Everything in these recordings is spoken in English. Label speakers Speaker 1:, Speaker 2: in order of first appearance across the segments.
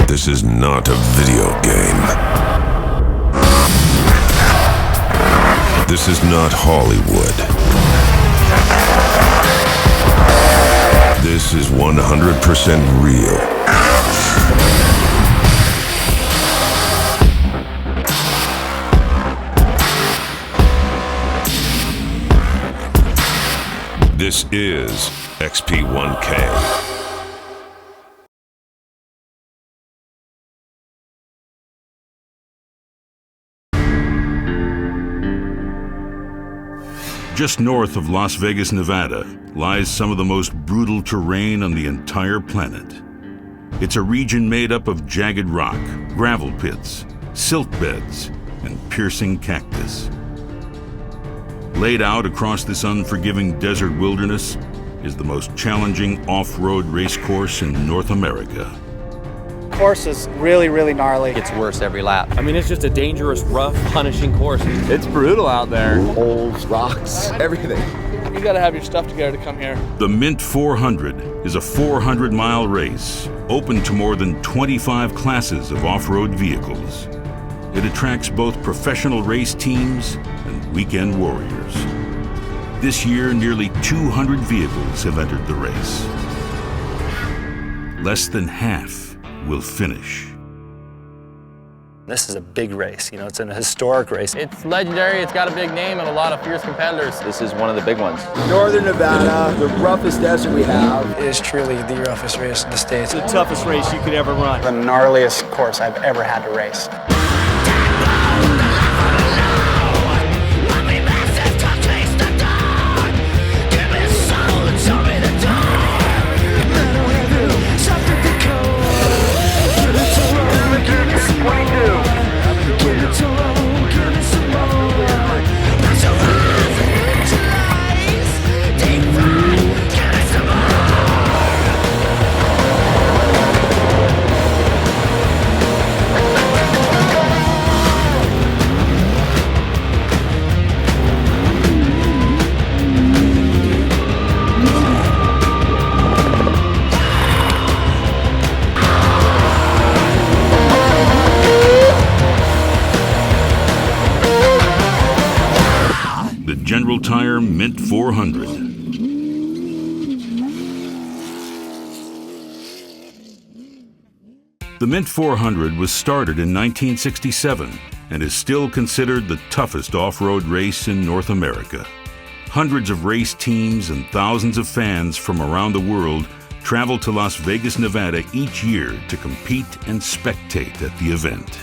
Speaker 1: This is not a video game. This is not Hollywood. This is 100% real. This is XP1K.
Speaker 2: Just north of Las Vegas, Nevada, lies some of the most brutal terrain on the entire planet. It's a region made up of jagged rock, gravel pits, silt beds, and piercing cactus. Laid out across this unforgiving desert wilderness is the most challenging off-road race course in North America.
Speaker 3: The course is really, really gnarly.
Speaker 4: It gets worse every lap.
Speaker 5: I mean, it's just a dangerous, rough, punishing course.
Speaker 6: It's brutal out there.
Speaker 7: Holes, rocks, everything.
Speaker 3: You gotta have your stuff together to come here.
Speaker 2: The Mint 400 is a 400-mile race open to more than 25 classes of off-road vehicles. It attracts both professional race teams and weekend warriors. This year, nearly 200 vehicles have entered the race. Less than half will finish.
Speaker 8: This is a big race, it's an historic race.
Speaker 5: It's legendary, it's got a big name and a lot of fierce competitors.
Speaker 4: This is one of the big ones.
Speaker 7: Northern Nevada, the roughest desert we have.
Speaker 8: It is truly the roughest race in the States.
Speaker 6: The toughest race you could ever run.
Speaker 3: The gnarliest course I've ever had to race.
Speaker 2: General Tire Mint 400. The Mint 400 was started in 1967 and is still considered the toughest off-road race in North America. Hundreds of race teams and thousands of fans from around the world travel to Las Vegas, Nevada each year to compete and spectate at the event.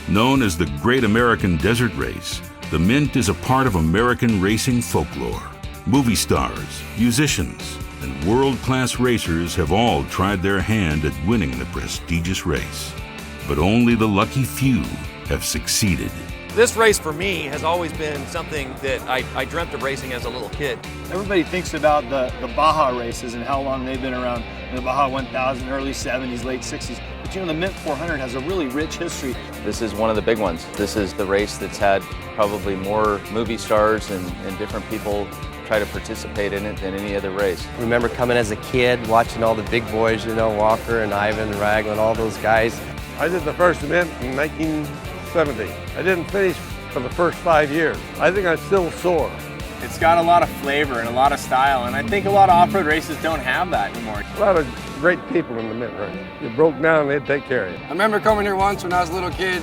Speaker 2: Known as the Great American Desert Race, the Mint is a part of American racing folklore. Movie stars, musicians, and world-class racers have all tried their hand at winning the prestigious race. But only the lucky few have succeeded.
Speaker 5: This race for me has always been something that I dreamt of racing as a little kid.
Speaker 6: Everybody thinks about the Baja races and how long they've been around. The Baja 1000, early 70s, late 60s. But the Mint 400 has a really rich history.
Speaker 4: This is one of the big ones. This is the race that's had probably more movie stars and different people try to participate in it than any other race.
Speaker 9: I remember coming as a kid, watching all the big boys, Walker and Ivan and Ragland, all those guys.
Speaker 10: I did the first event in 1970. I didn't finish for the first 5 years. I think I'm still sore.
Speaker 6: It's got a lot of flavor and a lot of style, and I think a lot of off-road races don't have that anymore.
Speaker 10: A lot of great people in the Mint race. You broke down, they'd take care of you.
Speaker 11: I remember coming here once when I was a little kid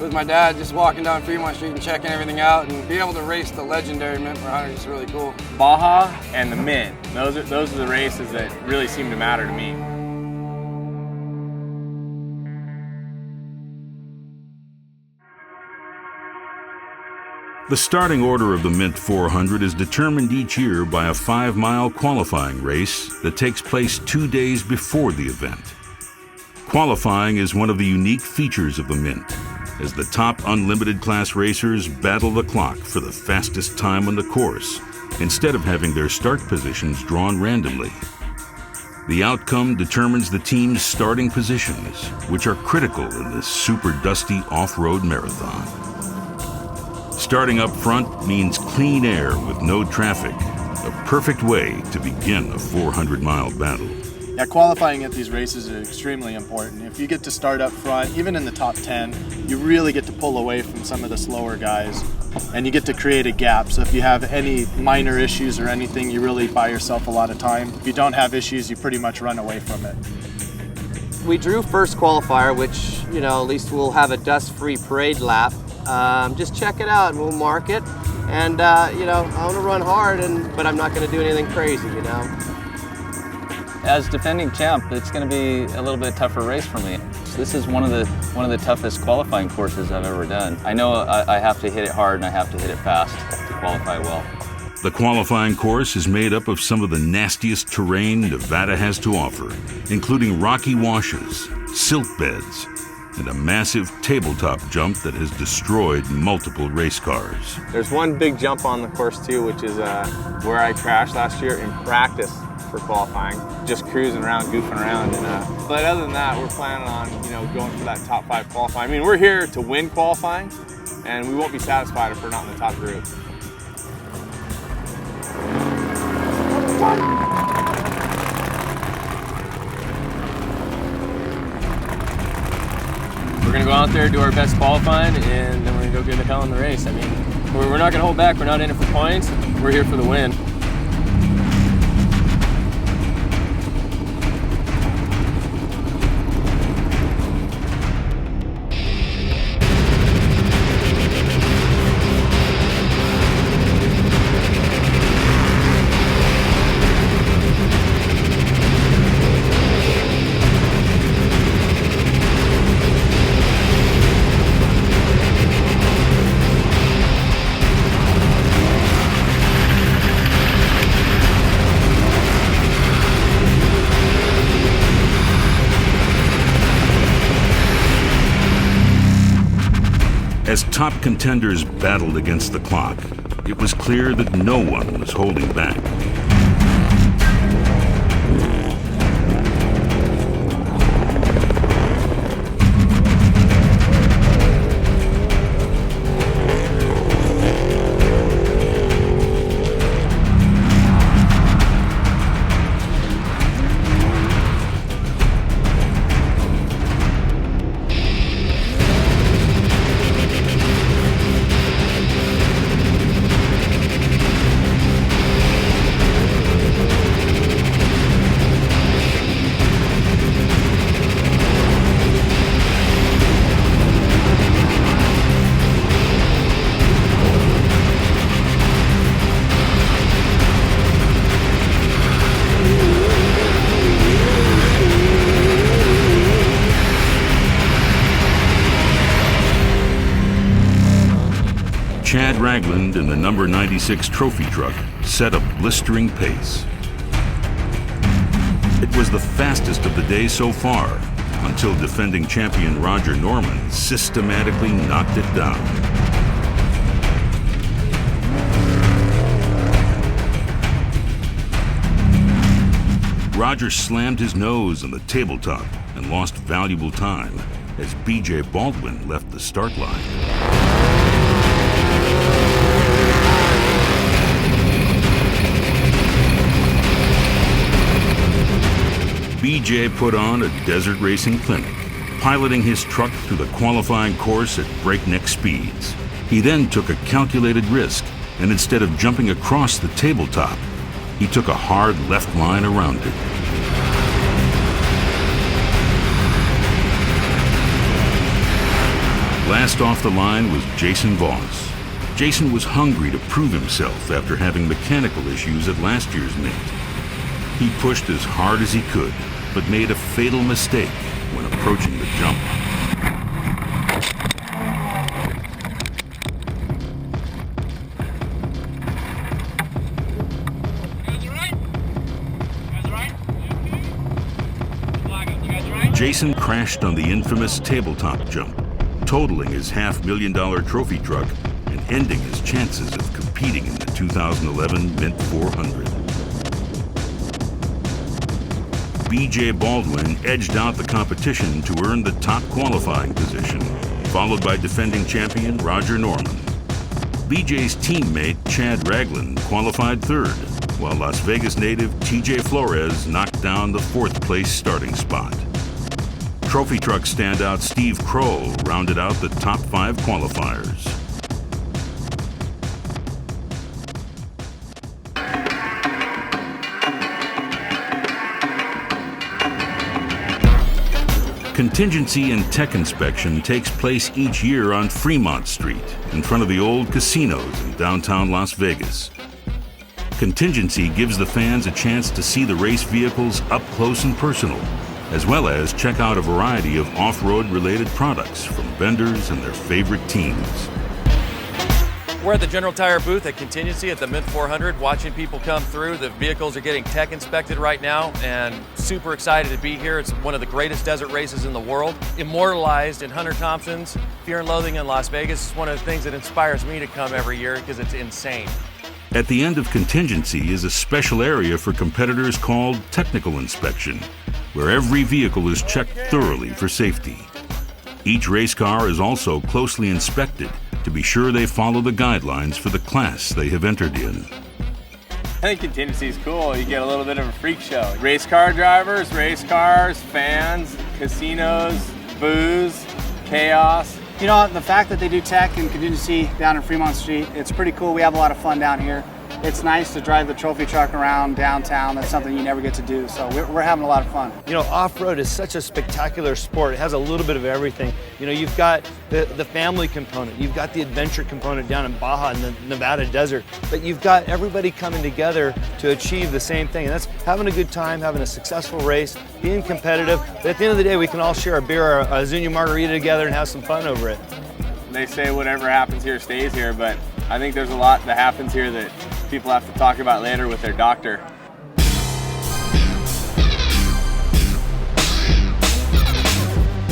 Speaker 11: with my dad, just walking down Fremont Street and checking everything out, and be able to race the legendary Mint 400 is really cool.
Speaker 6: Baja and the Mint, those are the races that really seem to matter to me.
Speaker 2: The starting order of the Mint 400 is determined each year by a 5-mile qualifying race that takes place 2 days before the event. Qualifying is one of the unique features of the Mint, as the top unlimited class racers battle the clock for the fastest time on the course, instead of having their start positions drawn randomly. The outcome determines the team's starting positions, which are critical in this super dusty off-road marathon. Starting up front means clean air with no traffic, a perfect way to begin a 400-mile battle.
Speaker 6: Yeah, qualifying at these races is extremely important. If you get to start up front, even in the top 10, you really get to pull away from some of the slower guys and you get to create a gap. So if you have any minor issues or anything, you really buy yourself a lot of time. If you don't have issues, you pretty much run away from it.
Speaker 9: We drew first qualifier, which, you know, at least we'll have a dust-free parade lap. Just check it out and we'll mark it. And, you know, I want to run hard, but I'm not going to do anything crazy, you know.
Speaker 4: As defending champ, it's going to be a little bit tougher race for me. This is one of the toughest qualifying courses I've ever done. I know I have to hit it hard and I have to hit it fast to qualify well.
Speaker 2: The qualifying course is made up of some of the nastiest terrain Nevada has to offer, including rocky washes, silt beds, and a massive tabletop jump that has destroyed multiple race cars.
Speaker 12: There's one big jump on the course too, which is where I crashed last year in practice for qualifying, just cruising around, goofing around. But other than that, we're planning on, you know, going for that top 5 qualifying. I mean, we're here to win qualifying, and we won't be satisfied if we're not in the top group.
Speaker 13: We're gonna go out there, do our best qualifying, and then we're gonna go get the hell in the race. I mean, we're not gonna hold back. We're not in it for points. We're here for the win.
Speaker 2: As top contenders battled against the clock, it was clear that no one was holding back. Chad Ragland in the number 96 trophy truck set a blistering pace. It was the fastest of the day so far, until defending champion Roger Norman systematically knocked it down. Roger slammed his nose on the tabletop and lost valuable time as B.J. Baldwin left the start line. BJ put on a desert racing clinic, piloting his truck through the qualifying course at breakneck speeds. He then took a calculated risk, and instead of jumping across the tabletop, he took a hard left line around it. Last off the line was Jason Voss. Jason was hungry to prove himself after having mechanical issues at last year's meet. He pushed as hard as he could, but made a fatal mistake when approaching the jump. Jason crashed on the infamous tabletop jump, totaling his $500,000 trophy truck and ending his chances of competing in the 2011 Mint 400. B.J. Baldwin edged out the competition to earn the top qualifying position, followed by defending champion Roger Norman. B.J.'s teammate Chad Ragland qualified third, while Las Vegas native TJ Flores knocked down the 4th place starting spot. Trophy truck standout Steve Kroll rounded out the top 5 qualifiers. Contingency and tech inspection takes place each year on Fremont Street in front of the old casinos in downtown Las Vegas. Contingency gives the fans a chance to see the race vehicles up close and personal, as well as check out a variety of off-road related products from vendors and their favorite teams.
Speaker 5: We're at the General Tire booth at Contingency at the Mint 400, watching people come through. The vehicles are getting tech inspected right now, and super excited to be here. It's one of the greatest desert races in the world. Immortalized in Hunter Thompson's Fear and Loathing in Las Vegas. It's one of the things that inspires me to come every year because it's insane.
Speaker 2: At the end of Contingency is a special area for competitors called Technical Inspection, where every vehicle is checked thoroughly for safety. Each race car is also closely inspected to be sure they follow the guidelines for the class they have entered in.
Speaker 12: I think Contingency is cool. You get a little bit of a freak show. Race car drivers, race cars, fans, casinos, booze, chaos.
Speaker 3: You know, the fact that they do tech and Contingency down in Fremont Street, it's pretty cool. We have a lot of fun down here. It's nice to drive the trophy truck around downtown. That's something you never get to do, so we're having a lot of fun.
Speaker 14: You know, off-road is such a spectacular sport. It has a little bit of everything. You know, you've got the family component, you've got the adventure component down in Baja in the Nevada desert, but you've got everybody coming together to achieve the same thing, and that's having a good time, having a successful race, being competitive, but at the end of the day, we can all share a beer or a Azuña margarita together and have some fun over it.
Speaker 12: They say whatever happens here stays here, but I think there's a lot that happens here that people have to talk about later with their doctor.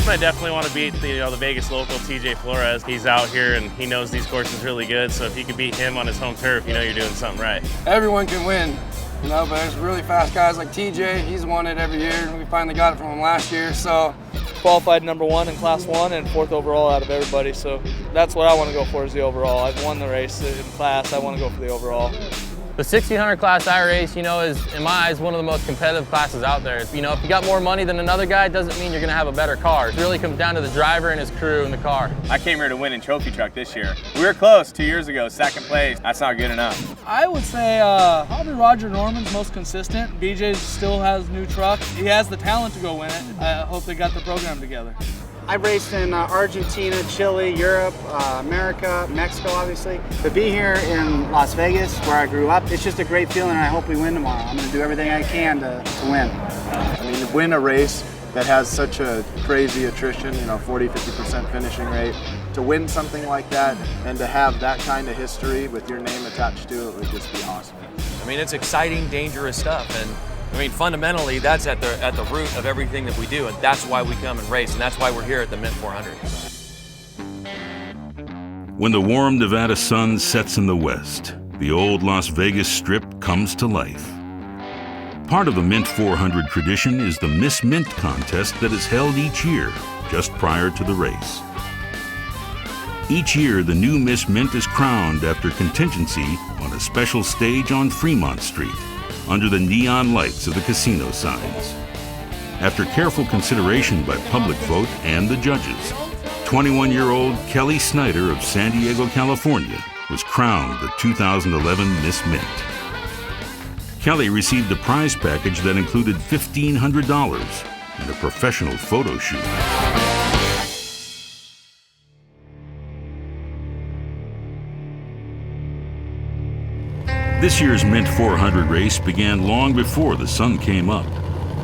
Speaker 15: I definitely want to beat the Vegas local TJ Flores. He's out here and he knows these courses really good, so if you can beat him on his home turf, you know you're doing something right.
Speaker 11: Everyone can win, you know, but there's really fast guys like TJ. He's won it every year, and we finally got it from him last year, so.
Speaker 3: Qualified number 1 in Class 1 and 4th overall out of everybody, so that's what I want to go for is the overall. I've won the race in class, I want to go for the overall.
Speaker 13: The 1600 class I race, you know, is, in my eyes, one of the most competitive classes out there. You know, if you got more money than another guy, it doesn't mean you're going to have a better car. It really comes down to the driver and his crew and the car.
Speaker 12: I came here to win in trophy truck this year. We were close 2 years ago, 2nd place. That's not good enough.
Speaker 3: I would say probably Roger Norman's most consistent. BJ still has a new truck. He has the talent to go win it. I hope they got the program together. I've raced in Argentina, Chile, Europe, America, Mexico, obviously. To be here in Las Vegas, where I grew up, it's just a great feeling, and I hope we win tomorrow. I'm going to do everything I can to win.
Speaker 6: I mean, to win a race that has such a crazy attrition, you know, 40–50% finishing rate, to win something like that and to have that kind of history with your name attached to it would just be awesome.
Speaker 5: I mean, it's exciting, dangerous stuff, and I mean, fundamentally, that's at the root of everything that we do, and that's why we come and race, and that's why we're here at the Mint 400.
Speaker 2: When the warm Nevada sun sets in the west, the old Las Vegas Strip comes to life. Part of the Mint 400 tradition is the Miss Mint contest that is held each year, just prior to the race. Each year, the new Miss Mint is crowned after Contingency on a special stage on Fremont Street, under the neon lights of the casino signs. After careful consideration by public vote and the judges, 21-year-old Kelly Snyder of San Diego, California, was crowned the 2011 Miss Mint. Kelly received a prize package that included $1,500 and a professional photo shoot. This year's Mint 400 race began long before the sun came up.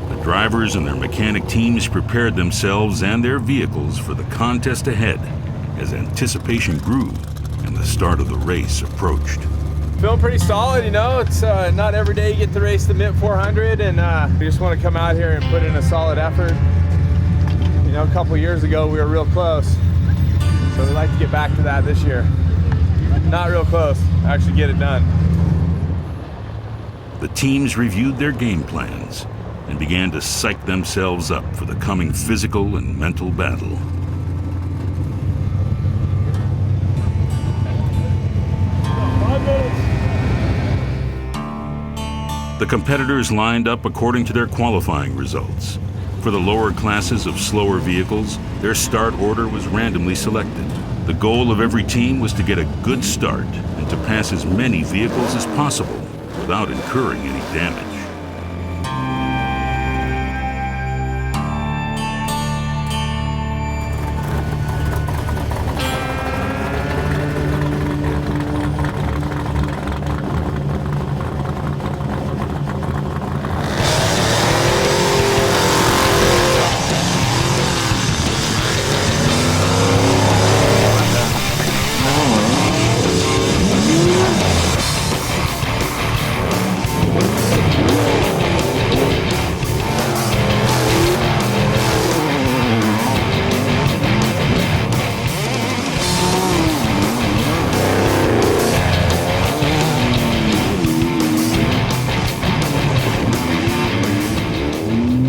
Speaker 2: The drivers and their mechanic teams prepared themselves and their vehicles for the contest ahead as anticipation grew and the start of the race approached.
Speaker 12: Feeling pretty solid, you know. It's not every day you get to race the Mint 400, and we just want to come out here and put in a solid effort. You know, a couple years ago we were real close, so we'd like to get back to that this year. Not real close, actually get it done.
Speaker 2: The teams reviewed their game plans and began to psych themselves up for the coming physical and mental battle. The competitors lined up according to their qualifying results. For the lower classes of slower vehicles, their start order was randomly selected. The goal of every team was to get a good start and to pass as many vehicles as possible without incurring any damage.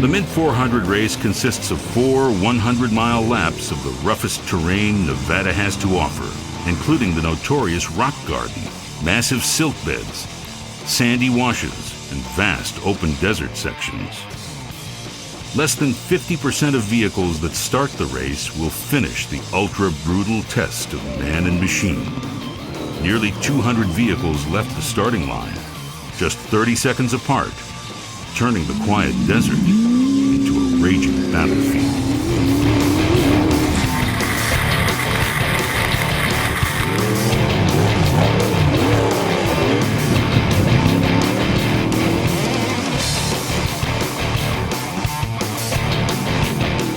Speaker 2: The Mid-400 race consists of 4 100-mile laps of the roughest terrain Nevada has to offer, including the notorious rock garden, massive silt beds, sandy washes, and vast open desert sections. Less than 50% of vehicles that start the race will finish the ultra-brutal test of man and machine. Nearly 200 vehicles left the starting line, just 30 seconds apart, turning the quiet desert into a raging battlefield.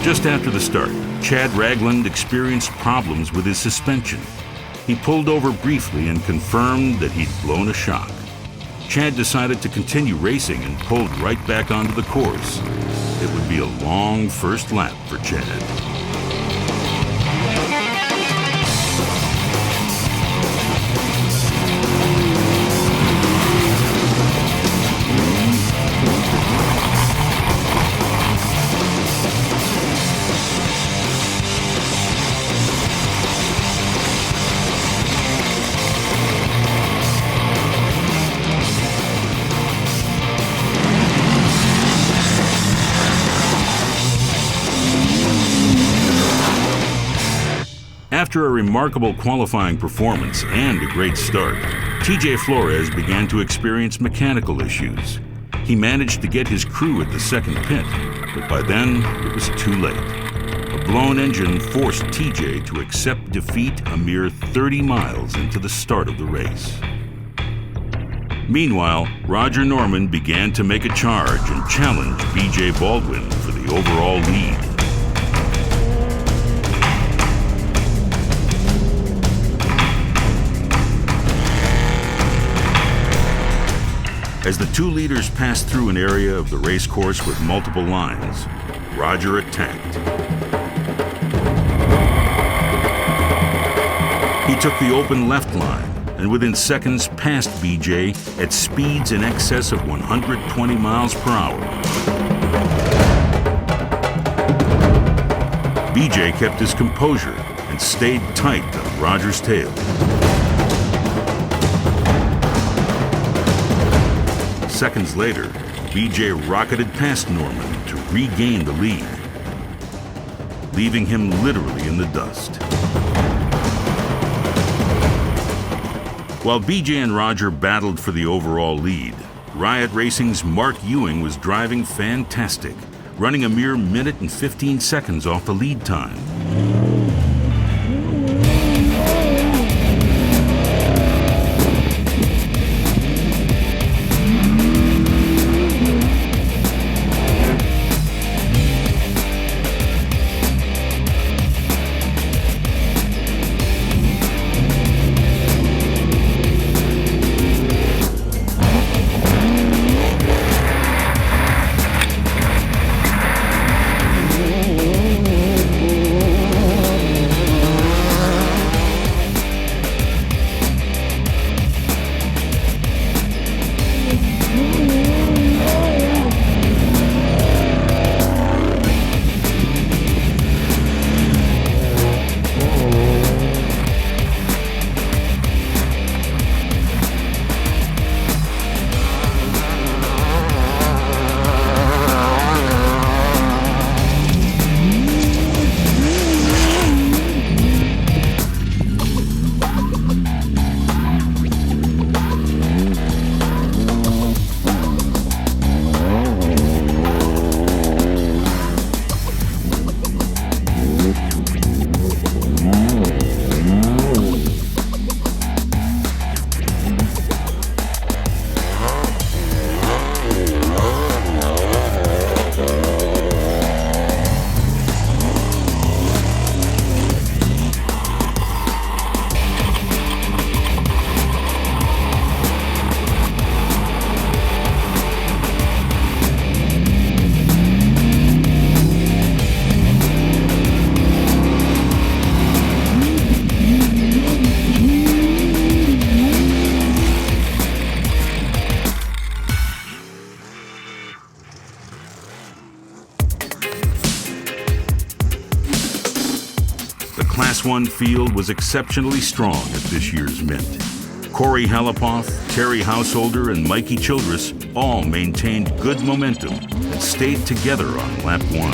Speaker 2: Just after the start, Chad Ragland experienced problems with his suspension. He pulled over briefly and confirmed that he'd blown a shock. Chad decided to continue racing and pulled right back onto the course. It would be a long first lap for Chad. After a remarkable qualifying performance and a great start, TJ Flores began to experience mechanical issues. He managed to get his crew at the second pit, but by then it was too late. A blown engine forced TJ to accept defeat a mere 30 miles into the start of the race. Meanwhile, Roger Norman began to make a charge and challenge BJ Baldwin for the overall lead. As the two leaders passed through an area of the race course with multiple lines, Roger attacked. He took the open left line and within seconds passed BJ at speeds in excess of 120 miles per hour. BJ kept his composure and stayed tight on Roger's tail. Seconds later, BJ rocketed past Norman to regain the lead, leaving him literally in the dust. While BJ and Roger battled for the overall lead, Riot Racing's Mark Ewing was driving fantastic, running a mere minute and 15 seconds off the lead time. Class 1 field was exceptionally strong at this year's Mint. Corey Halapoff, Terry Householder, and Mikey Childress all maintained good momentum and stayed together on lap 1.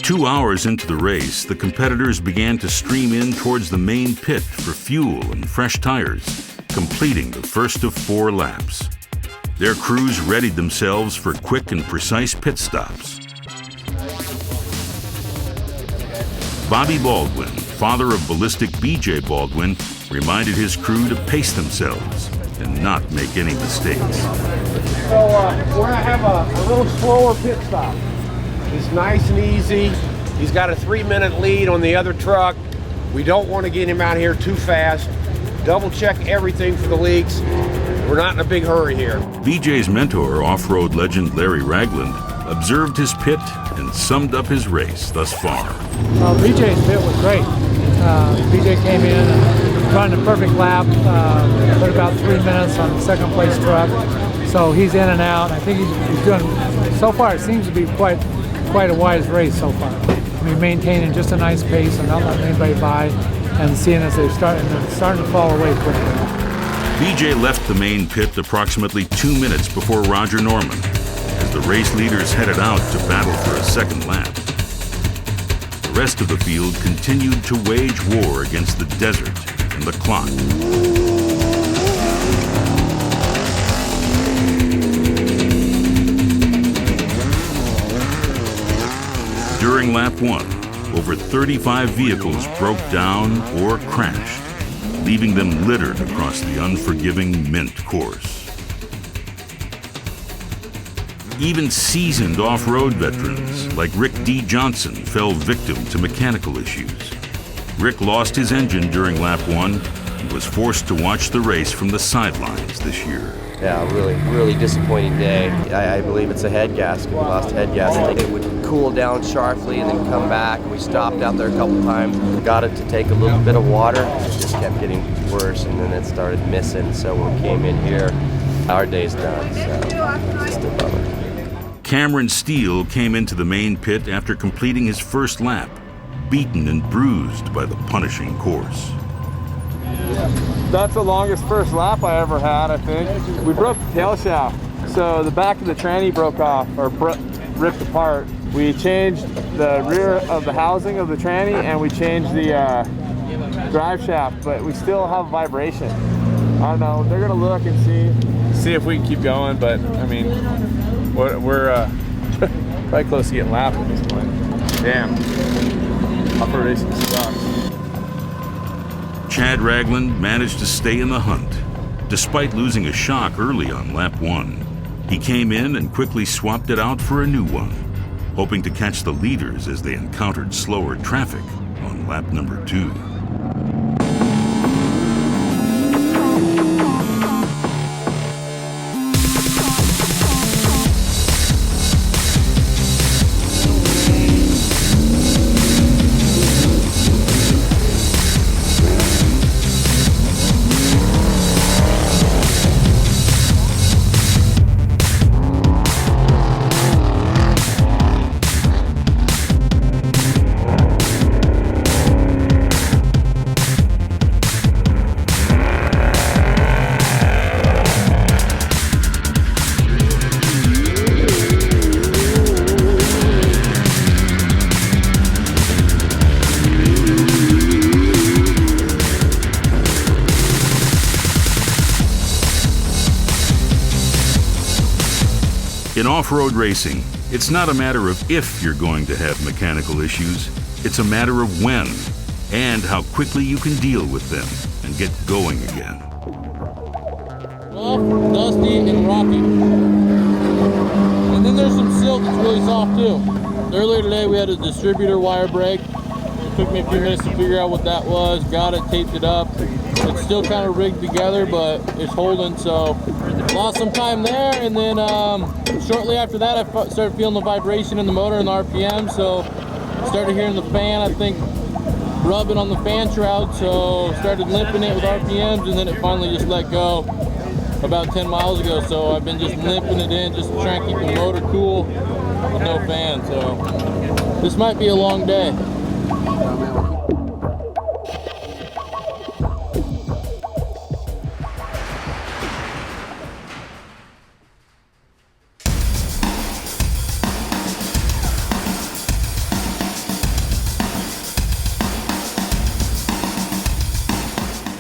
Speaker 2: Two hours into the race, the competitors began to stream in towards the main pit for fuel and fresh tires, completing the first of 4 laps. Their crews readied themselves for quick and precise pit stops. Bobby Baldwin, father of ballistic BJ Baldwin, reminded his crew to pace themselves and not make any mistakes.
Speaker 16: So we're gonna have a little slower pit stop. It's nice and easy. He's got a 3-minute lead on the other truck. We don't want to get him out here too fast. Double check everything for the leaks. We're not in a big hurry here.
Speaker 2: BJ's mentor, off-road legend Larry Ragland, observed his pit and summed up his race thus far.
Speaker 17: BJ's pit was great. BJ came in and run a perfect lap, put about 3 minutes on the second place truck. So he's in and out. I think he's doing, so far it seems to be quite a wise race so far. I mean, maintaining just a nice pace and not letting anybody by, and seeing as they're starting to fall away quickly.
Speaker 2: BJ left the main pit approximately 2 minutes before Roger Norman, as the race leaders headed out to battle for a second lap. The rest of the field continued to wage war against the desert and the clock. During lap 1, over 35 vehicles broke down or crashed, leaving them littered across the unforgiving Mint course. Even seasoned off-road veterans like Rick D. Johnson fell victim to mechanical issues. Rick lost his engine during lap 1 and was forced to watch the race from the sidelines this year.
Speaker 9: Yeah, really disappointing day. I believe it's a head gasket. We lost head gasket. It would cool down sharply and then come back. We stopped out there a couple times. Got it to take a little bit of water. It just kept getting worse, and then it started missing. So when we came in here, our day's done. So just a bummer.
Speaker 2: Cameron Steele came into the main pit after completing his first lap, beaten and bruised by the punishing course.
Speaker 12: That's the longest first lap I ever had, I think. We broke the tail shaft, so the back of the tranny broke off, or ripped apart. We changed the rear of the housing of the tranny, and we changed the drive shaft, but we still have vibration. I don't know, they're gonna look and see if we can keep going, but I mean, we're probably close to getting lapped at this point. Damn, off-road racing sucks.
Speaker 2: Chad Ragland managed to stay in the hunt, despite losing a shock early on lap 1. He came in and quickly swapped it out for a new one, hoping to catch the leaders as they encountered slower traffic on lap number 2. In off-road racing, it's not a matter of if you're going to have mechanical issues, it's a matter of when and how quickly you can deal with them and get going again.
Speaker 13: Rough, dusty, and rocky. And then there's some silk that's really soft too. Earlier today we had a distributor wire break. It took me a few minutes to figure out what that was, got it, taped it up. It's still kind of rigged together, but it's holding, so lost some time there, and then shortly after that I started feeling the vibration in the motor and the RPM, so started hearing the fan, I think, rubbing on the fan shroud, so started limping it with RPMs, and then it finally just let go. about 10 miles ago, so I've been just nipping it in, just trying to keep the motor cool with no fan. So this might be a long day.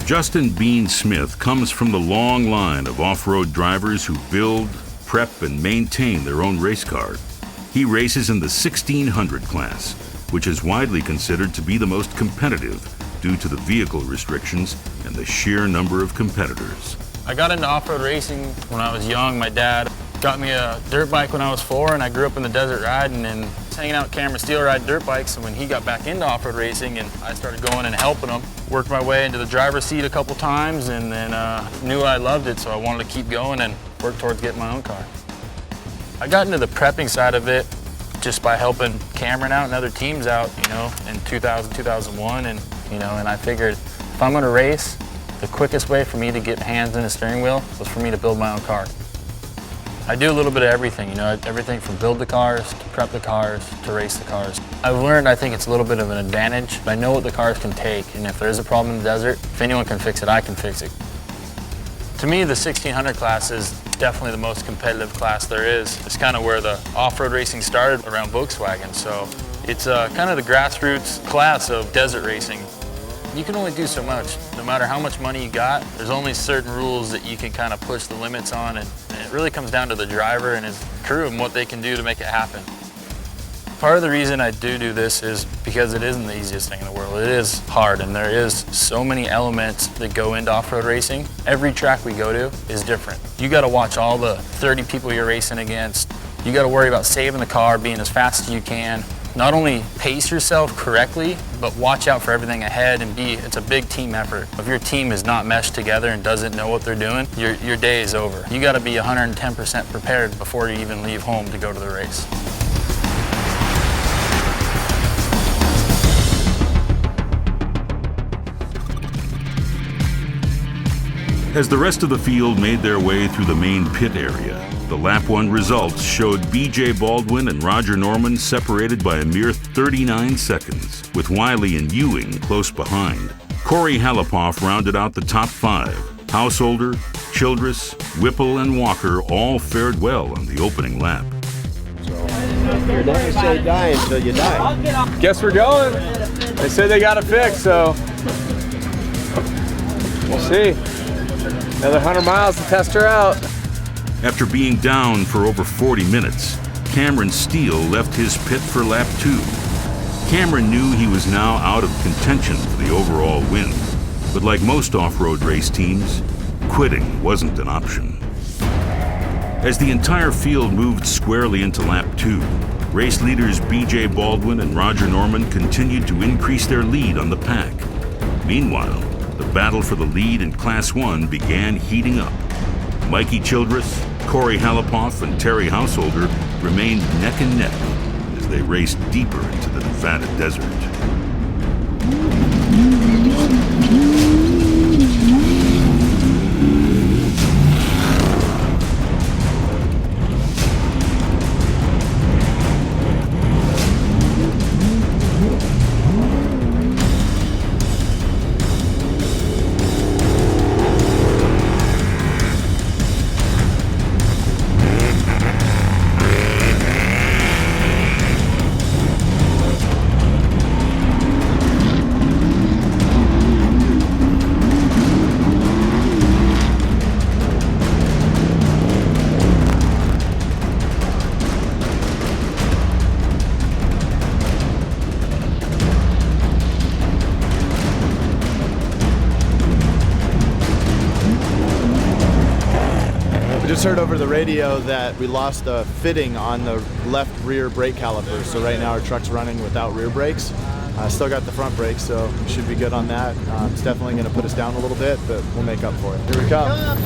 Speaker 2: Justin Bean Smith comes from the long line of off-road drivers who build, prep, and maintain their own race car. He races in the 1600 class, which is widely considered to be the most competitive due to the vehicle restrictions and the sheer number of competitors.
Speaker 18: I got into off-road racing when I was young. My dad got me a dirt bike when I was 4, and I grew up in the desert riding and hanging out with Cameron Steele riding dirt bikes. And when he got back into off-road racing, and I started going and helping him, worked my way into the driver's seat a couple times, and then knew I loved it, so I wanted to keep going and work towards getting my own car. I got into the prepping side of it just by helping Cameron out and other teams out, you know, in 2000, 2001, and and I figured if I'm going to race, the quickest way for me to get my hands in a steering wheel was for me to build my own car. I do a little bit of everything, everything from build the cars, to prep the cars, to race the cars. I've learned I think it's a little bit of an advantage. I know what the cars can take, and if there's a problem in the desert, if anyone can fix it, I can fix it. To me, the 1600 class is definitely the most competitive class there is. It's kind of where the off-road racing started around Volkswagen, so it's kind of the grassroots class of desert racing. You can only do so much. No matter how much money you got, there's only certain rules that you can kind of push the limits on, and it really comes down to the driver and his crew and what they can do to make it happen. Part of the reason I do this is because it isn't the easiest thing in the world. It is hard, and there is so many elements that go into off-road racing. Every track we go to is different. You got to watch all the 30 people you're racing against. You got to worry about saving the car, being as fast as you can. Not only pace yourself correctly, but watch out for everything ahead, and it's a big team effort. If your team is not meshed together and doesn't know what they're doing, your day is over. You got to be 110% prepared before you even leave home to go to the race.
Speaker 2: As the rest of the field made their way through the main pit area, the Lap 1 results showed B.J. Baldwin and Roger Norman separated by a mere 39 seconds, with Wiley and Ewing close behind. Corey Halapoff rounded out the top 5. Householder, Childress, Whipple, and Walker all fared well on the opening lap.
Speaker 6: You never say die until you die.
Speaker 12: Guess we're going. They said they got it fixed, so we'll see. Another 100 miles to test her out.
Speaker 2: After being down for over 40 minutes, Cameron Steele left his pit for lap 2. Cameron knew he was now out of contention for the overall win, but like most off-road race teams, quitting wasn't an option. As the entire field moved squarely into lap 2, race leaders B.J. Baldwin and Roger Norman continued to increase their lead on the pack. Meanwhile, the battle for the lead in Class 1 began heating up. Mikey Childress, Corey Halapoff, and Terry Householder remained neck and neck as they raced deeper into the Nevada desert.
Speaker 6: Just heard over the radio that we lost a fitting on the left rear brake caliper, so right now our truck's running without rear brakes. Still got the front brakes, so we should be good on that. It's definitely going to put us down a little bit, but we'll make up for it. Here we come.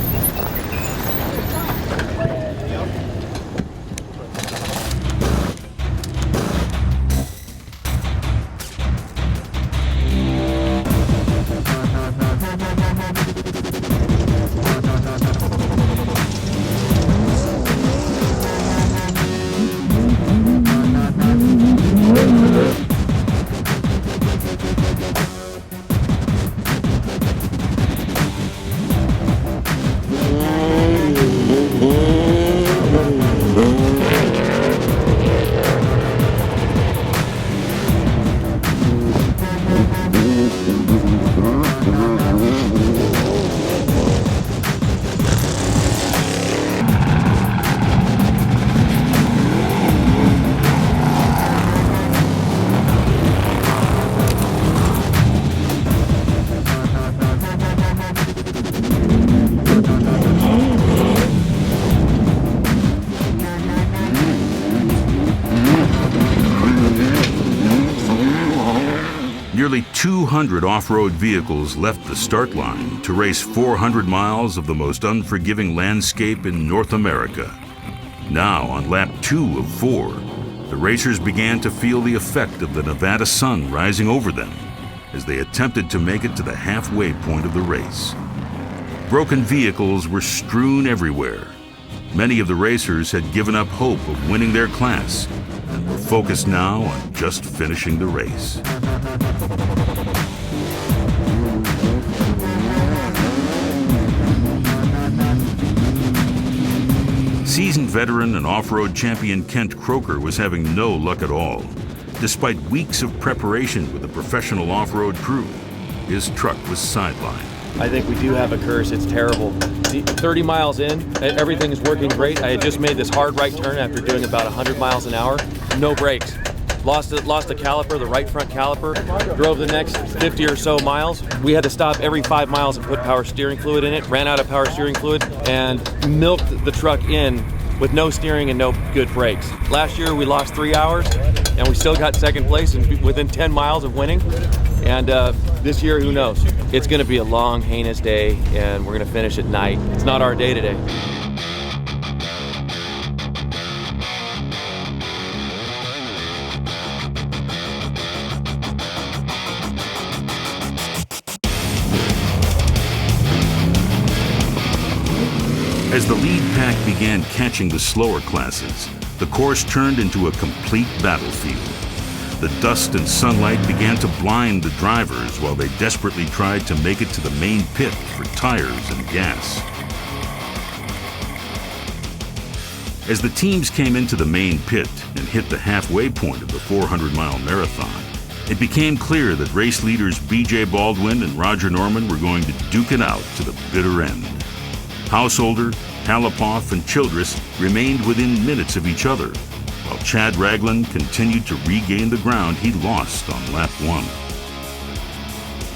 Speaker 2: 200 off-road vehicles left the start line to race 400 miles of the most unforgiving landscape in North America. Now, on lap 2 of 4, the racers began to feel the effect of the Nevada sun rising over them as they attempted to make it to the halfway point of the race. Broken vehicles were strewn everywhere. Many of the racers had given up hope of winning their class and were focused now on just finishing the race. Seasoned veteran and off-road champion Kent Croker was having no luck at all. Despite weeks of preparation with a professional off-road crew, his truck was sidelined.
Speaker 5: I think we do have a curse. It's terrible. 30 miles in, everything is working great. I had just made this hard right turn after doing about 100 miles an hour. No brakes. Lost the caliper, the right front caliper. Drove the next 50 or so miles. We had to stop every 5 miles and put power steering fluid in it. Ran out of power steering fluid and milked the truck in with no steering and no good brakes. Last year we lost 3 hours and we still got second place and within 10 miles of winning. And this year, who knows? It's gonna be a long, heinous day and we're gonna finish at night. It's not our day today.
Speaker 2: As the lead pack began catching the slower classes, the course turned into a complete battlefield. The dust and sunlight began to blind the drivers while they desperately tried to make it to the main pit for tires and gas. As the teams came into the main pit and hit the halfway point of the 400-mile marathon, it became clear that race leaders B.J. Baldwin and Roger Norman were going to duke it out to the bitter end. Householder, Halapoff, and Childress remained within minutes of each other, while Chad Ragland continued to regain the ground he lost on lap 1.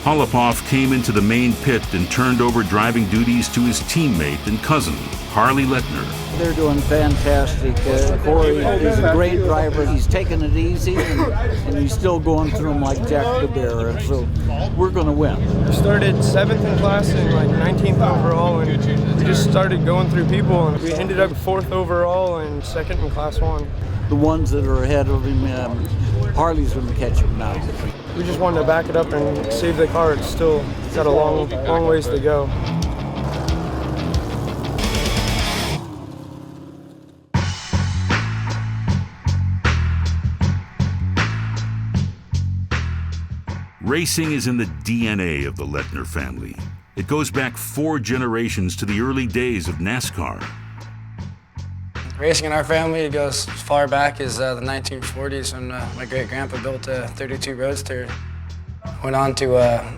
Speaker 2: Halapoff came into the main pit and turned over driving duties to his teammate and cousin, Harley Lettner.
Speaker 19: They're doing fantastic. Corey is a great driver. He's taking it easy, and he's still going through them like Jack DeBear. So we're going to win.
Speaker 20: We started 7th in class and like 19th overall, and we just started going through people, and we ended up 4th overall and 2nd in class 1.
Speaker 19: The ones that are ahead of him, Harley's going to catch him now.
Speaker 20: We just wanted to back it up and save the car. It's still got a long ways to go.
Speaker 2: Racing is in the DNA of the Lettner family. It goes back 4 generations to the early days of NASCAR.
Speaker 8: Racing in our family, it goes as far back as the 1940s when my great-grandpa built a 32 Roadster. Went on to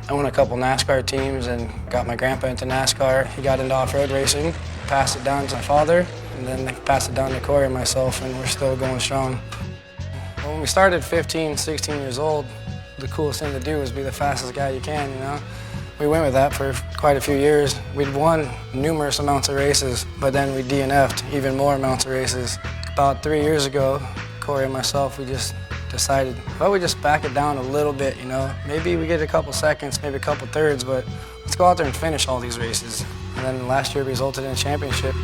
Speaker 8: own a couple NASCAR teams and got my grandpa into NASCAR. He got into off-road racing, passed it down to my father, and then they passed it down to Corey and myself, and we're still going strong. When we started 15, 16 years old, the coolest thing to do was be the fastest guy you can, you know? We went with that for quite a few years. We'd won numerous amounts of races, but then we DNF'd even more amounts of races. About 3 years ago, Corey and myself, we just decided, well, we just back it down a little bit, you know? Maybe we get a couple seconds, maybe a couple thirds, but let's go out there and finish all these races. And then last year resulted in a championship.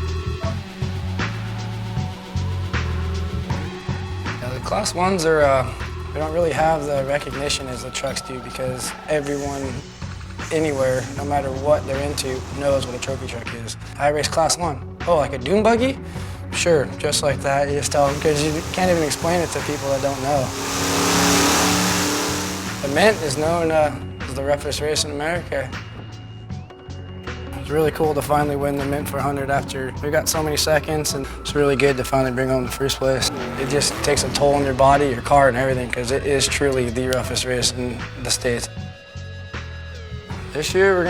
Speaker 8: Yeah, the Class 1s are, we don't really have the recognition as the trucks do because everyone anywhere, no matter what they're into, knows what a trophy truck is. I race Class 1. Oh, like a dune buggy? Sure, just like that. You just tell them because you can't even explain it to people that don't know. The Mint is known as the roughest race in America. It's really cool to finally win the Mint 400 after we got so many seconds, and it's really good to finally bring home the first place. It just takes a toll on your body, your car, and everything because it is truly the roughest race in the States. This year we're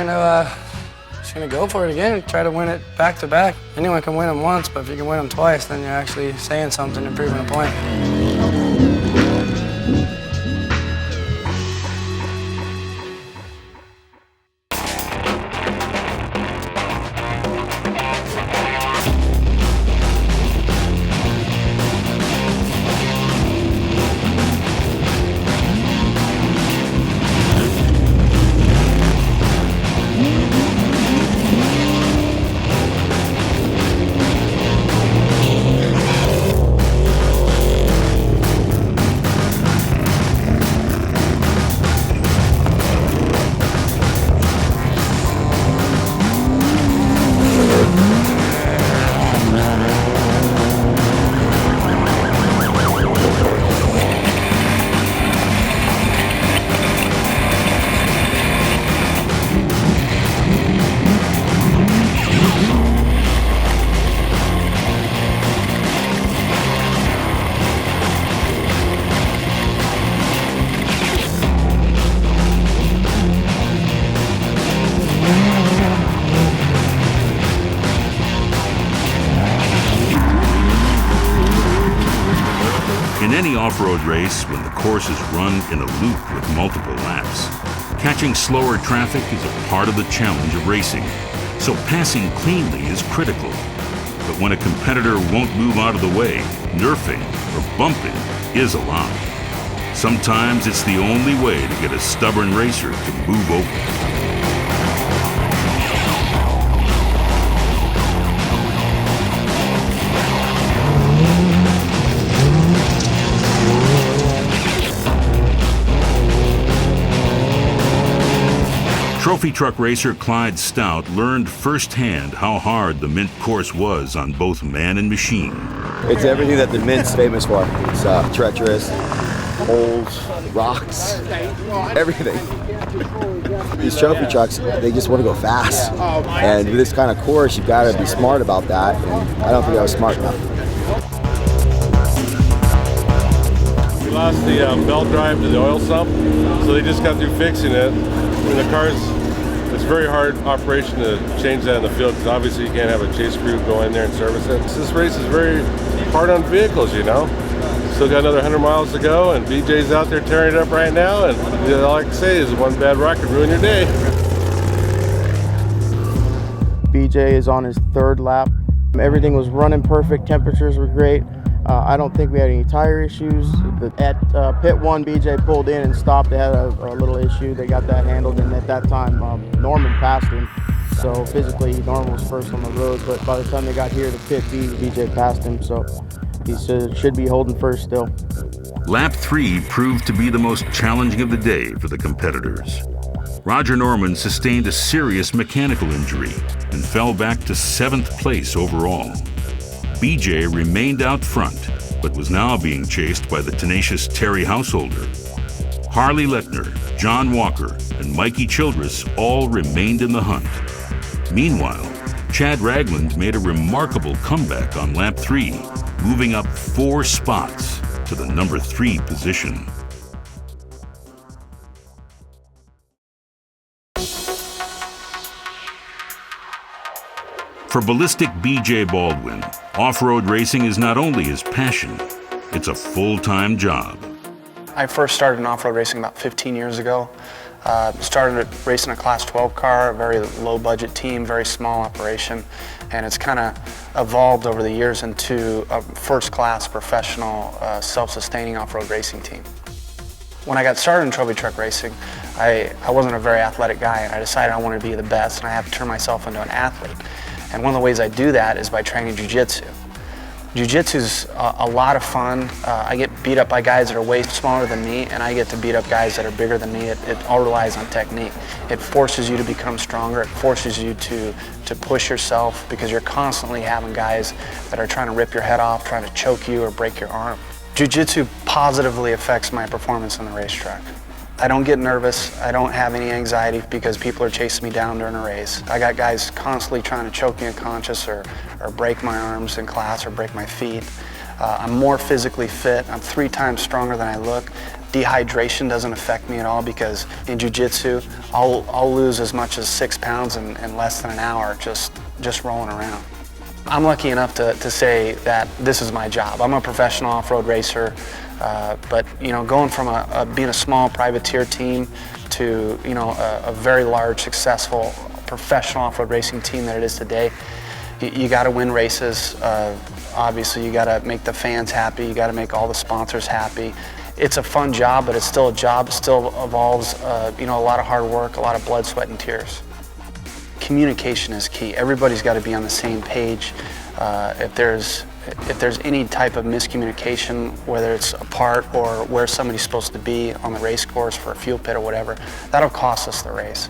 Speaker 8: just gonna go for it again and try to win it back to back. Anyone can win them once, but if you can win them twice, then you're actually saying something and proving a point.
Speaker 2: any off-road race, when the course is run in a loop with multiple laps, catching slower traffic is a part of the challenge of racing, so passing cleanly is critical. But when a competitor won't move out of the way, nerfing or bumping is allowed. Sometimes it's the only way to get a stubborn racer to move over. Trophy truck racer Clyde Stout learned firsthand how hard the Mint course was on both man and machine.
Speaker 7: It's everything that the Mint's famous for. It's treacherous, holes, rocks, everything. These trophy trucks, they just want to go fast. And with this kind of course, you've got to be smart about that. And I don't think I was smart enough.
Speaker 10: We lost the belt drive to the oil sump, so they just got through fixing it. And the car's, it's a very hard operation to change that in the field, because obviously you can't have a chase crew go in there and service it. This race is very hard on vehicles, you know. Still got another 100 miles to go, and BJ's out there tearing it up right now, and all I can say is one bad rock could ruin your day.
Speaker 21: BJ is on his third lap. Everything was running perfect, temperatures were great. I don't think we had any tire issues. At pit 1, BJ pulled in and stopped. They had a little issue. They got that handled, and at that time, Norman passed him. So physically, Norman was first on the road, but by the time they got here to pit B, BJ passed him, so he should be holding first still.
Speaker 2: Lap 3 proved to be the most challenging of the day for the competitors. Roger Norman sustained a serious mechanical injury and fell back to 7th place overall. BJ remained out front, but was now being chased by the tenacious Terry Householder. Harley Lettner, John Walker, and Mikey Childress all remained in the hunt. Meanwhile, Chad Ragland made a remarkable comeback on lap 3, moving up 4 spots to the number 3 position. For ballistic BJ Baldwin, off-road racing is not only his passion, it's a full-time job.
Speaker 8: I first started in off-road racing about 15 years ago. Started racing a Class 12 car, a very low-budget team, very small operation, and it's kind of evolved over the years into a first-class professional, self-sustaining off-road racing team. When I got started in trophy truck racing, I wasn't a very athletic guy, and I decided I wanted to be the best, and I had to turn myself into an athlete. And one of the ways I do that is by training jiu-jitsu. Jiu-jitsu's a lot of fun. I get beat up by guys that are way smaller than me, and I get to beat up guys that are bigger than me. It all relies on technique. It forces you to become stronger. It forces you to push yourself, because you're constantly having guys that are trying to rip your head off, trying to choke you or break your arm. Jiu-jitsu positively affects my performance on the racetrack. I don't get nervous. I don't have any anxiety because people are chasing me down during a race. I got guys constantly trying to choke me unconscious or break my arms in class or break my feet. I'm more physically fit. I'm 3 times stronger than I look. Dehydration doesn't affect me at all, because in jiu-jitsu, I'll lose as much as 6 pounds in less than an hour just rolling around. I'm lucky enough to say that this is my job. I'm a professional off-road racer. But you know, going from being a small privateer team to a very large, successful, professional off-road racing team that it is today, you got to win races. Obviously, you got to make the fans happy. You got to make all the sponsors happy. It's a fun job, but it's still a job. It still involves a lot of hard work, a lot of blood, sweat, and tears. Communication is key. Everybody's got to be on the same page. If there's any type of miscommunication, whether it's a part or where somebody's supposed to be on the race course for a fuel pit or whatever, that'll cost us the race.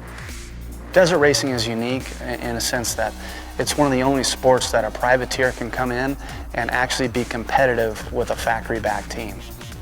Speaker 8: Desert racing is unique in a sense that it's one of the only sports that a privateer can come in and actually be competitive with a factory-backed team.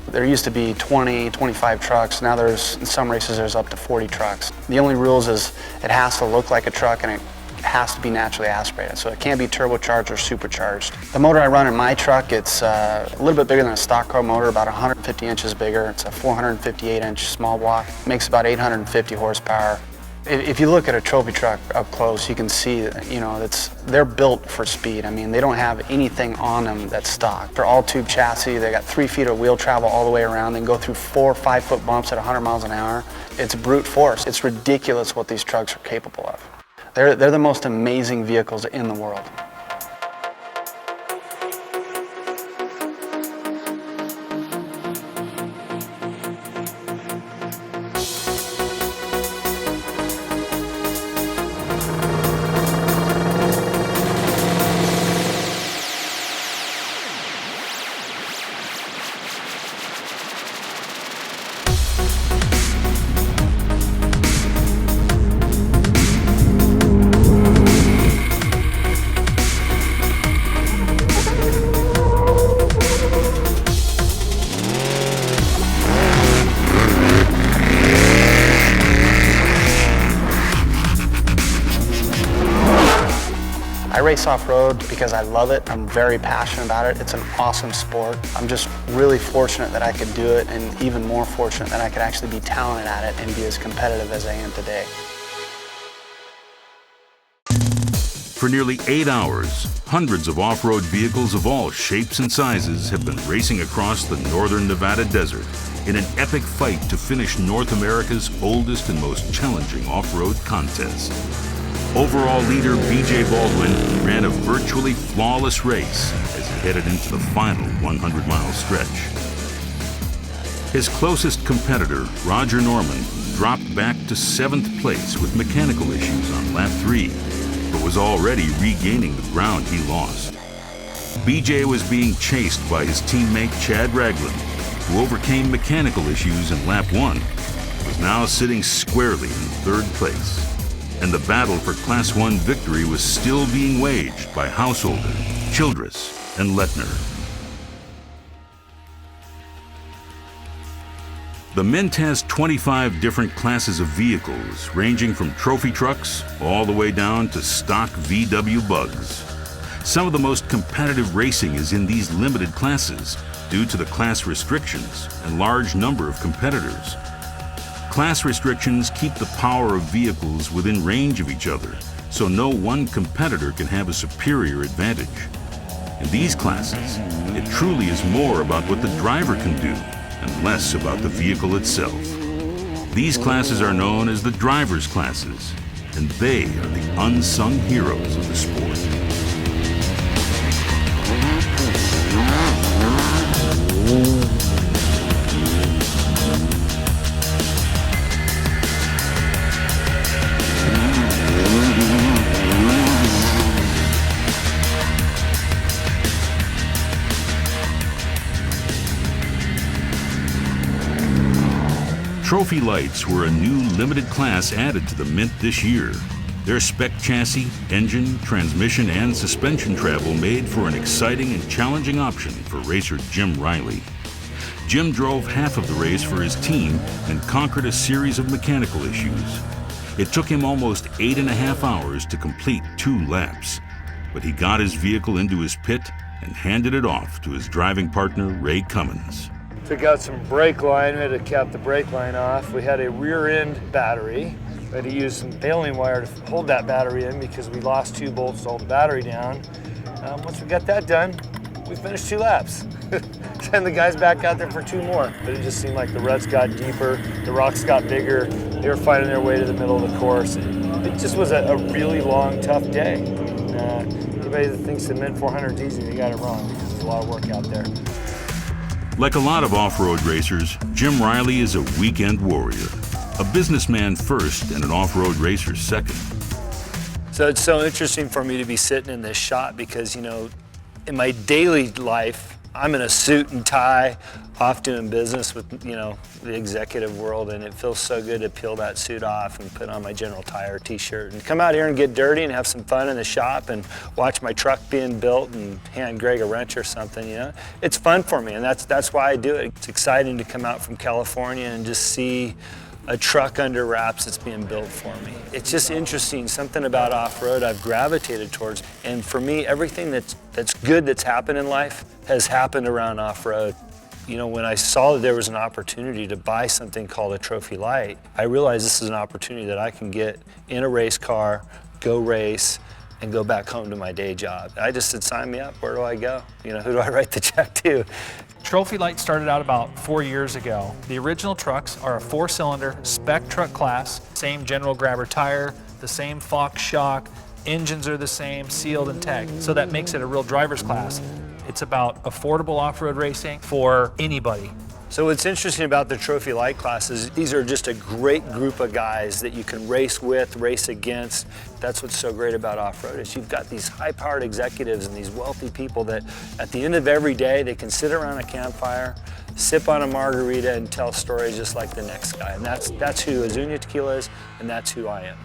Speaker 8: There used to be 20, 25 trucks. Now in some races there's up to 40 trucks. The only rules is it has to look like a truck and it has to be naturally aspirated, so it can't be turbocharged or supercharged. The motor I run in my truck, it's a little bit bigger than a stock car motor, about 150 inches bigger. It's a 458-inch small block, makes about 850 horsepower. If you look at a trophy truck up close, you can see that, you know, they're built for speed. I mean, they don't have anything on them that's stock. They're all tube chassis. They got 3 feet of wheel travel all the way around. They can go through 4 or 5 foot bumps at 100 miles an hour. It's brute force. It's ridiculous what these trucks are capable of. They're the most amazing vehicles in the world. I race off-road because I love it. I'm very passionate about it. It's an awesome sport. I'm just really fortunate that I could do it, and even more fortunate that I could actually be talented at it and be as competitive as I am today.
Speaker 2: For nearly 8 hours, hundreds of off-road vehicles of all shapes and sizes have been racing across the northern Nevada desert in an epic fight to finish North America's oldest and most challenging off-road contest. Overall leader B.J. Baldwin ran a virtually flawless race as he headed into the final 100-mile stretch. His closest competitor, Roger Norman, dropped back to 7th place with mechanical issues on lap 3, but was already regaining the ground he lost. B.J. was being chased by his teammate Chad Ragland, who overcame mechanical issues in lap 1, was now sitting squarely in 3rd place. And the battle for Class 1 victory was still being waged by Householder, Childress, and Lettner. The Mint has 25 different classes of vehicles, ranging from trophy trucks all the way down to stock VW bugs. Some of the most competitive racing is in these limited classes due to the class restrictions and large number of competitors. Class restrictions keep the power of vehicles within range of each other, so no one competitor can have a superior advantage. In these classes, it truly is more about what the driver can do and less about the vehicle itself. These classes are known as the driver's classes, and they are the unsung heroes of the sport. Trophy lights were a new limited class added to the Mint this year. Their spec chassis, engine, transmission, and suspension travel made for an exciting and challenging option for racer Jim Riley. Jim drove half of the race for his team and conquered a series of mechanical issues. It took him almost 8.5 hours to complete 2 laps, but he got his vehicle into his pit and handed it off to his driving partner, Ray Cummins.
Speaker 14: Took out some brake line, we had to cap the brake line off. We had a rear end battery. We had to use some baling wire to hold that battery in because we lost 2 bolts to hold the battery down. Once we got that done, we finished 2 laps. Send the guys back out there for 2 more. But it just seemed like the ruts got deeper, the rocks got bigger, they were finding their way to the middle of the course. It just was a really long, tough day. Anybody that thinks the Mint 400 is easy, they got it wrong. There's a lot of work out there.
Speaker 2: Like a lot of off-road racers, Jim Riley is a weekend warrior, a businessman first and an off-road racer second.
Speaker 14: So it's so interesting for me to be sitting in this shop because, you know, in my daily life, I'm in a suit and tie, off doing business with, you know, the executive world, and it feels so good to peel that suit off and put on my General Tire t-shirt and come out here and get dirty and have some fun in the shop and watch my truck being built and hand Greg a wrench or something, you know. It's fun for me, and that's why I do it. It's exciting to come out from California and just see a truck under wraps that's being built for me. It's just interesting, something about off-road I've gravitated towards. And for me, everything that's good that's happened in life has happened around off-road. You know, when I saw that there was an opportunity to buy something called a Trophy LITE, I realized this is an opportunity that I can get in a race car, go race, and go back home to my day job. I just said, sign me up, where do I go? You know, who do I write the check to?
Speaker 1: Trophy LITE started out about 4 years ago. The original trucks are a 4-cylinder spec truck class, same general grabber tire, the same Fox shock, engines are the same, sealed and tagged. So that makes it a real driver's class. It's about affordable off-road racing for anybody.
Speaker 14: So what's interesting about the Trophy LITE classes, these are just a great group of guys that you can race with, race against. That's what's so great about off-road is you've got these high-powered executives and these wealthy people that at the end of every day, they can sit around a campfire, sip on a margarita and tell stories just like the next guy. And that's who Azuñia Tequila is, and that's who I am.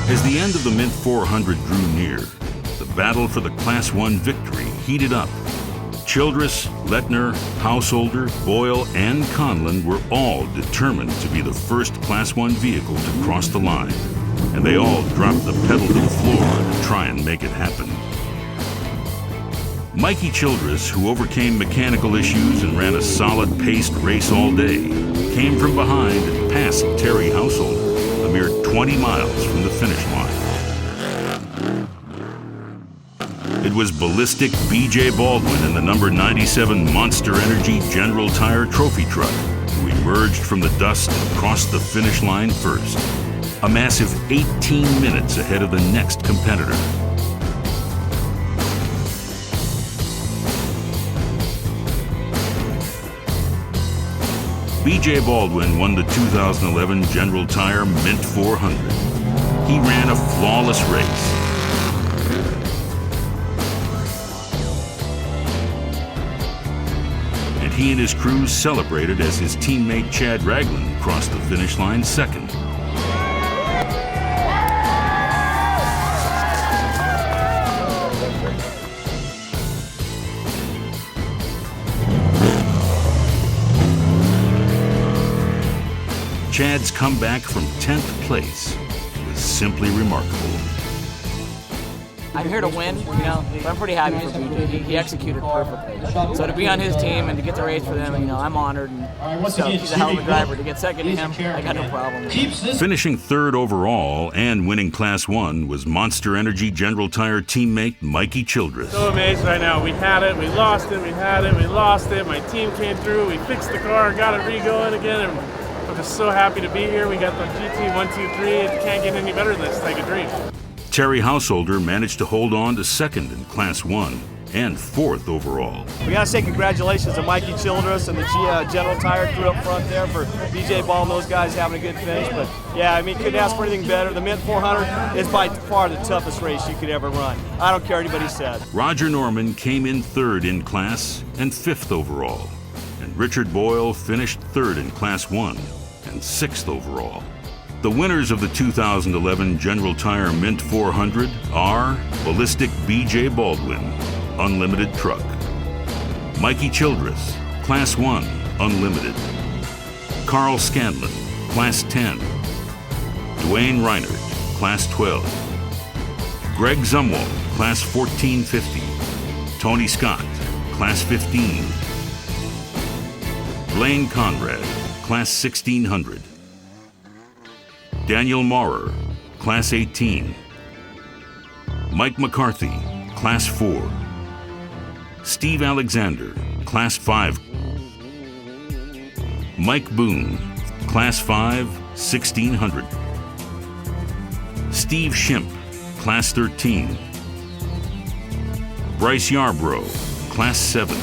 Speaker 2: As the end of the Mint 400 drew near, the battle for the Class 1 victory heated up. Childress, Lettner, Householder, Boyle, and Conlon were all determined to be the first Class 1 vehicle to cross the line, and they all dropped the pedal to the floor to try and make it happen. Mikey Childress, who overcame mechanical issues and ran a solid-paced race all day, came from behind and passed Terry Householder a mere 20 miles from the finish line. It was ballistic B.J. Baldwin in the number 97 Monster Energy General Tire trophy truck who emerged from the dust and crossed the finish line first, a massive 18 minutes ahead of the next competitor. B.J. Baldwin won the 2011 General Tire Mint 400. He ran a flawless race. And he and his crew celebrated as his teammate Chad Ragland crossed the finish line second. Chad's comeback from 10th place was simply remarkable.
Speaker 22: I'm here to win, you know, but I'm pretty happy for BJ. He executed perfectly. So to be on his team and to get the race for them, you know, I'm honored. And so he's a hell of a driver. To get second to him, I got no problem.
Speaker 2: Finishing third overall and winning Class 1 was Monster Energy General Tire teammate Mikey Childress.
Speaker 23: So amazed right now. We had it, we lost it, we had it, we lost it. My team came through, we fixed the car, got it re-going again. And I'm just so happy to be here. We got the GT 123. It can't get any better than this. It's like a dream.
Speaker 2: Terry Householder managed to hold on to second in Class 1 and fourth overall.
Speaker 24: We got to say congratulations to Mikey Childress and the General Tire crew up front there for BJ Ball and those guys having a good finish. But yeah, I mean, couldn't ask for anything better. The Mint 400 is by far the toughest race you could ever run. I don't care what anybody said.
Speaker 2: Roger Norman came in third in class and fifth overall. And Richard Boyle finished third in Class 1 and sixth overall. The winners of the 2011 General Tire Mint 400 are Ballistic B.J. Baldwin, Unlimited Truck; Mikey Childress, Class 1, Unlimited; Carl Scanlon, Class 10; Dwayne Reinert, Class 12; Greg Zumwalt, Class 1450; Tony Scott, Class 15; Blaine Conrad, Class 1600; Daniel Maurer, Class 18; Mike McCarthy, Class 4. Steve Alexander, Class 5. Mike Boone, Class 5, 1600. Steve SHIMP, Class 13. Bryce Yarbrough, Class 7.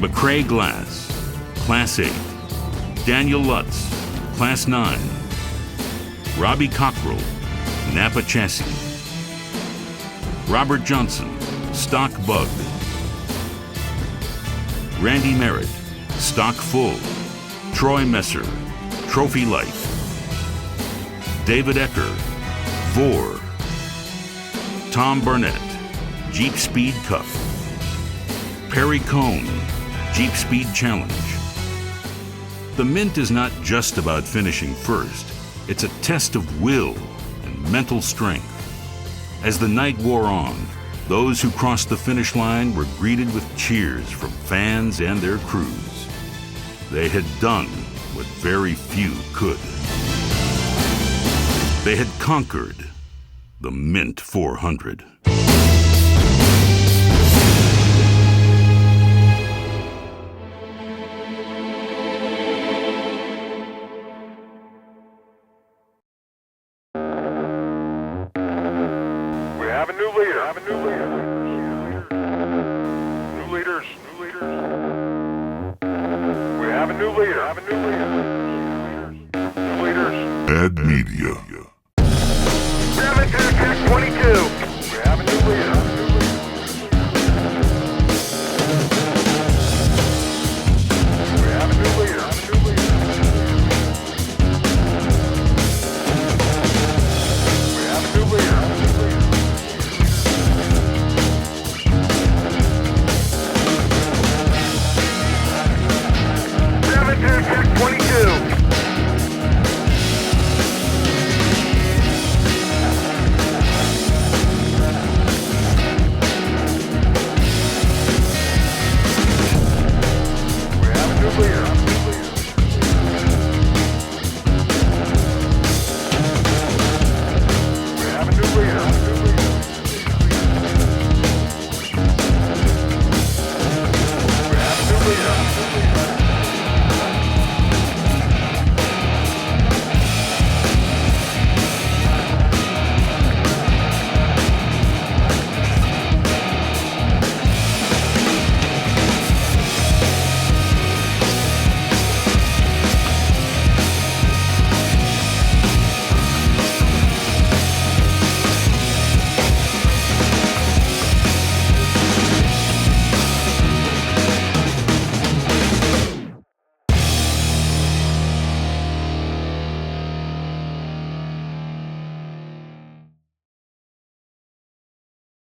Speaker 2: McCrae Glass, Class 8. Daniel Lutz, Class 9. Robbie Cockrell, NAPA Chassis. Robert Johnson, Stock Bug. Randy Merritt, Stock Full. Troy Messer, Trophy Light. David Ecker, Vore. Tom Barnett, JEEPSPEED Cup. Perry COAN, JEEPSPEED Challenge. The Mint is not just about finishing first. It's a test of will and mental strength. As the night wore on, those who crossed the finish line were greeted with cheers from fans and their crews. They had done what very few could. They had conquered the Mint 400. Bad Media.